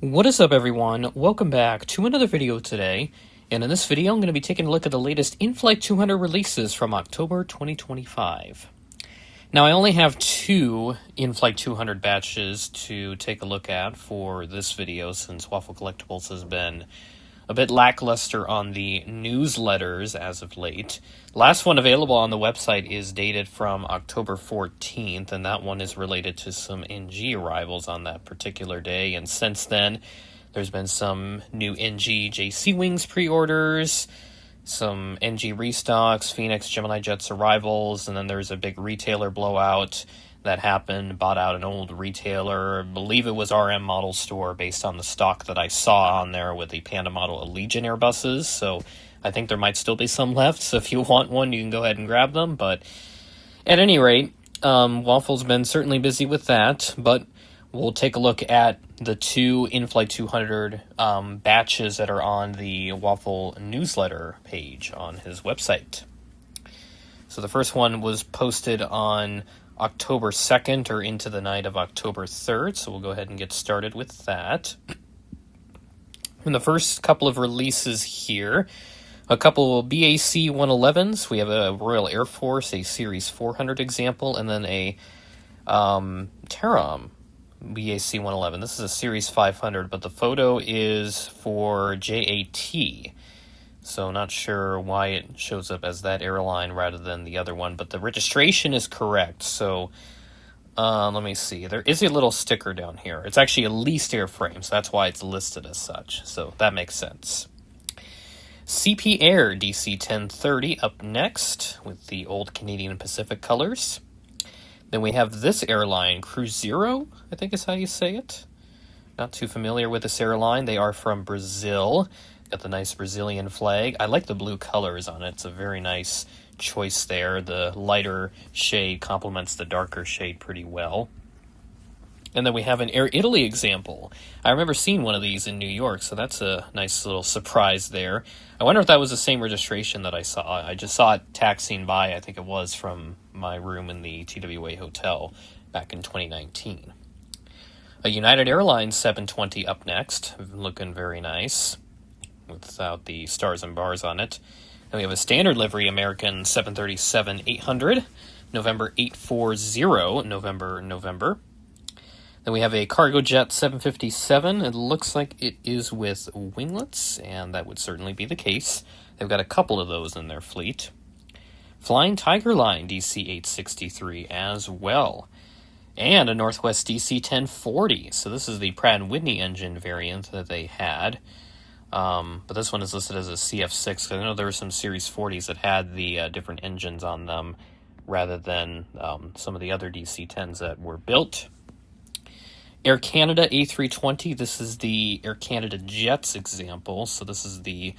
What is up, everyone? Welcome back to another video today, and in this video I'm going to be taking a look at the latest Inflight200 releases from October 2025. Now, I only have two Inflight200 batches to take a look at for this video since Waffle Collectibles has been a bit lackluster on the newsletters as of late. Last one available on the website is dated from October 14th, and that one is related to some NG arrivals on that particular day. And since then, there's been some new NG JC Wings pre-orders, some NG restocks, Phoenix Gemini Jets arrivals, and then there's a big retailer blowout that happened, bought out an old retailer, I believe it was RM Model Store, based on the stock that I saw on there with the Panda Model Allegiant Airbuses, so I think there might still be some left, so if you want one, you can go ahead and grab them, but at any rate, Waffle's been certainly busy with that, but we'll take a look at the two Inflight200 batches that are on the Waffle newsletter page on his website. So the first one was posted on October 2nd or into the night of October 3rd, so we'll go ahead and get started with that. In the first couple of releases here, a couple BAC 111s. We have a Royal Air Force, a Series 400 example, and then a Tarom BAC 111. This is a Series 500, but the photo is for JAT. So not sure why it shows up as that airline rather than the other one, but the registration is correct. So let me see. There is a little sticker down here. It's actually a leased airframe, so that's why it's listed as such. So that makes sense. CP Air DC 1030 up next with the old Canadian Pacific colors. Then we have this airline, Cruzeiro, I think is how you say it. Not too familiar with this airline. They are from Brazil. Got the nice Brazilian flag. I like the blue colors on it. It's a very nice choice there. The lighter shade complements the darker shade pretty well. And then we have an Air Italy example. I remember seeing one of these in New York, so that's a nice little surprise there. I wonder if that was the same registration that I saw. I just saw it taxiing by, I think it was, from my room in the TWA Hotel back in 2019. A United Airlines 720 up next, looking very nice, without the stars and bars on it. Then we have a standard livery American 737-800, November 840, November. Then we have a Cargo Jet 757. It looks like it is with winglets, and that would certainly be the case. They've got a couple of those in their fleet. Flying Tiger Line DC-863 as well. And a Northwest DC-1040. So this is the Pratt & Whitney engine variant that they had. But this one is listed as a CF6. I know there were some Series 40s that had the different engines on them rather than some of the other DC-10s that were built. Air Canada A320. This is the Air Canada Jets example. So this is the,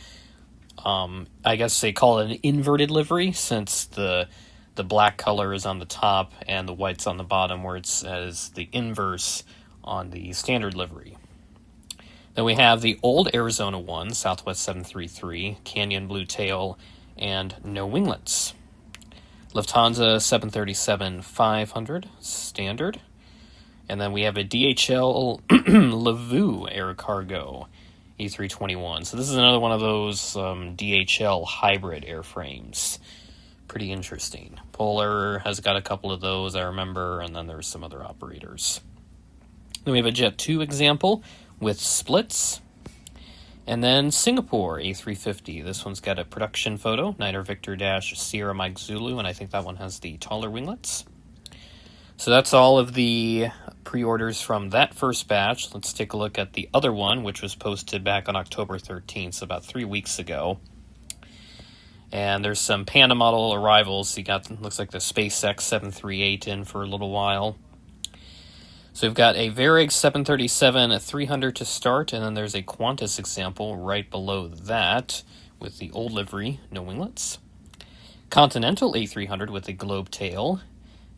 I guess they call it an inverted livery, since the black color is on the top and the white's on the bottom, where it says the inverse on the standard livery. Then we have the old Arizona one, Southwest 733, Canyon Blue Tail, and no winglets. Lufthansa 737-500, standard. And then we have a DHL Levu Air Cargo A321. So this is another one of those DHL hybrid airframes. Pretty interesting. Polar has got a couple of those, I remember, and then there's some other operators. Then we have a Jet 2 example with splits. And then Singapore A350. This one's got a production photo, Niner Victor Sierra Mike Zulu, and I think that one has the taller winglets. So that's all of the pre-orders from that first batch. Let's take a look at the other one, which was posted back on October 13th, so about 3 weeks ago. And there's some Panda model arrivals. You got, looks like the SpaceX 738 in for a little while. So we've got a Varig 737-300 to start, and then there's a Qantas example right below that with the old livery, no winglets. Continental A300 with the globe tail,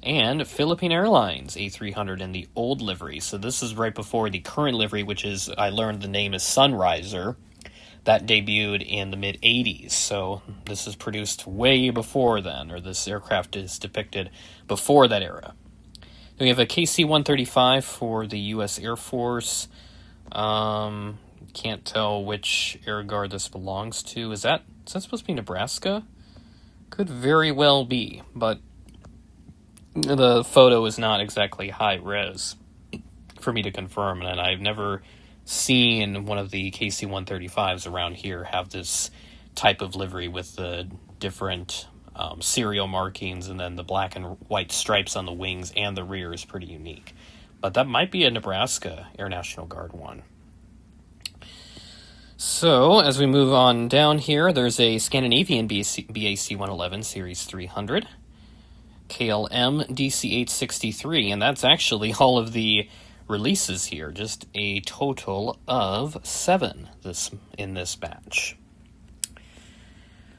and Philippine Airlines A300 in the old livery. So this is right before the current livery, which is, I learned the name is Sunriser. That debuted in the mid-'80s, so this is produced way before then, or this aircraft is depicted before that era. Then we have a KC-135 for the U.S. Air Force, Can't tell which air guard this belongs to. Is that supposed to be Nebraska? Could very well be, but the photo is not exactly high res for me to confirm, and I've never seen one of the KC-135s around here have this type of livery with the different serial markings and then the black and white stripes on the wings and the rear is pretty unique. But that might be a Nebraska Air National Guard one. So, as we move on down here, there's a Scandinavian BAC-111 Series 300, KLM DC-863, and that's actually all of the releases here, just a total of 7 in this batch.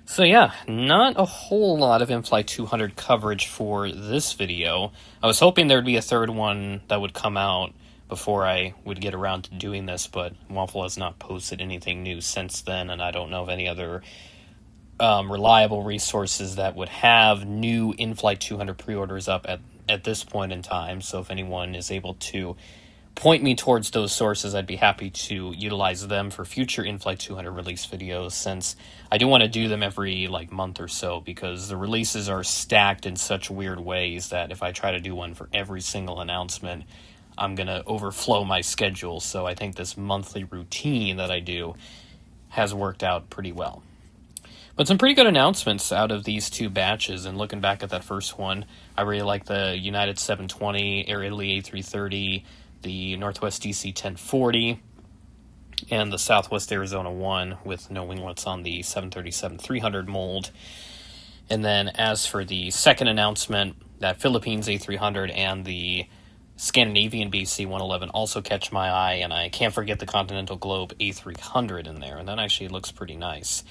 So yeah, not a whole lot of Inflight200 coverage for this video. I was hoping there would be a third one that would come out before I would get around to doing this, but Waffle has not posted anything new since then, and I don't know of any other reliable resources that would have new Inflight200 pre-orders up at this point in time. So if anyone is able to point me towards those sources, I'd be happy to utilize them for future Inflight200 release videos, since I do want to do them every month or so, because the releases are stacked in such weird ways that if I try to do one for every single announcement, I'm going to overflow my schedule. So I think this monthly routine that I do has worked out pretty well. But some pretty good announcements out of these two batches, and looking back at that first one, I really like the United 720, Air Italy A330, the Northwest DC 1040, and the Southwest Arizona 1 with no winglets on the 737-300 mold. And then as for the second announcement, that Philippines A300 and the Scandinavian BC-111 also catch my eye, and I can't forget the Continental Globe A300 in there, and that actually looks pretty nice.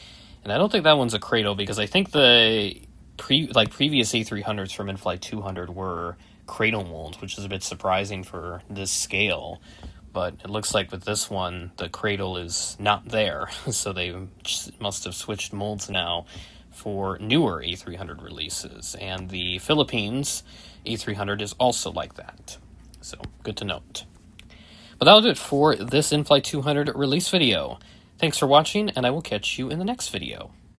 And I don't think that one's a cradle, because I think the previous A300s from Inflight200 were cradle molds, which is a bit surprising for this scale. But it looks like with this one, the cradle is not there, so they must have switched molds now for newer A300 releases. And the Philippines A300 is also like that. So, good to note. But that'll do it for this Inflight200 release video. Thanks for watching, and I will catch you in the next video.